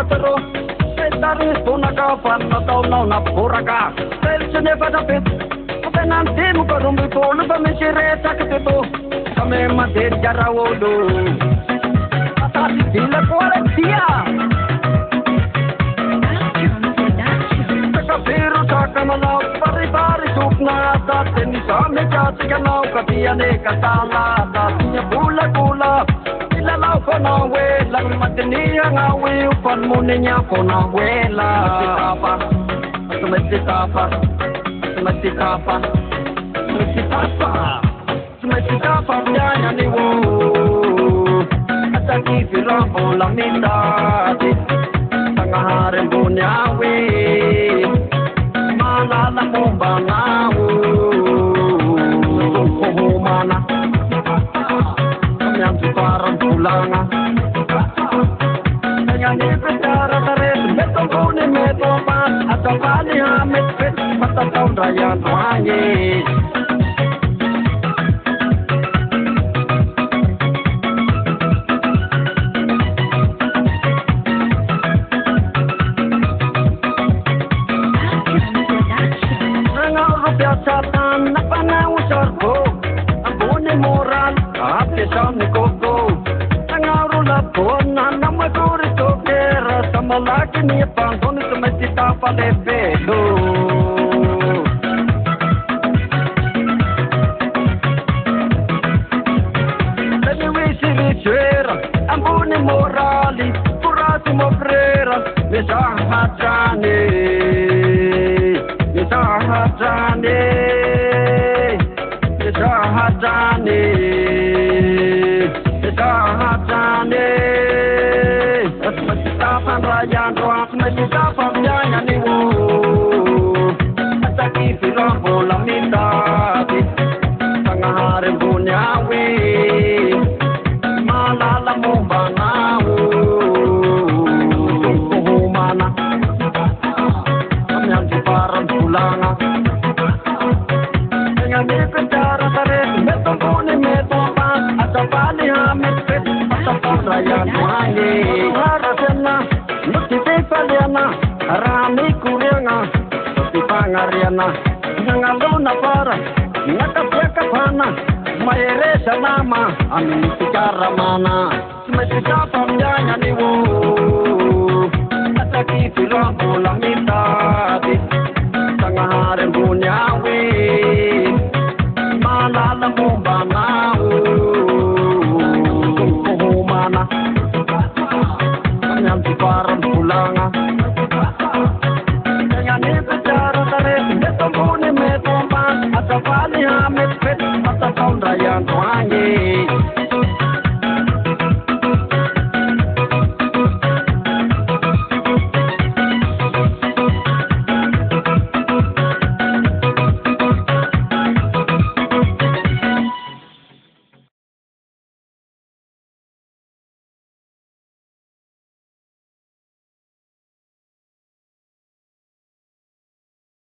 patro Setaris punakapan Nataw na puraka Sel sineva dapit Penanti mo karumbi polo Pamisireta kitito Kami matin jarawolo Atasi sila kualeksia Pero sa kamalaw Pari-pari sukna Datin sa medya Siganaw Katiyane katala Datin niya bula-bula Ilalaw ko na wela Matiniya nga Upan mo niya ko na wela Sumetitapa Sumetitapa Sumetitapa Sumetitapa Nyanya ni wo Ataki firamo lamindati Tangaharin bunyawi Malala mo ba na Humana Kami ang parang tulanga Kaya nipitara tarin Metong kunin meto pa At ang panihamit fit Matataw rayan wangis Satan na panawasar ko Ang bunin moral Apisan ni Coco Ang arula po na namagurito Kera sa malaki niya pang Doon ito may sitapa lepelo Daniwisi Richuera Ang bunin morali Kurasi mo prera Mesang hachani Misahajane, Misahajane, Misahajane. At magtitapan rayan roak, magtitapan yan ni wo. At sakipirang bolang nindati, tangaharin bunyawi. Malala mo ba na wo? Humana. Parang tulanga Kaya nipitara tarin Metong kunin meto pa At ang palihamit fit At ang rayan wangi Harasin na Nutitipalyan na Arami kurya nga Nutipangarian na Nangalo na para Nakapyakap na Mayere sa nama Amin tikara mana Sumisikapang yan ni wo At nakipirang pulang itati Tangaharin bunyaw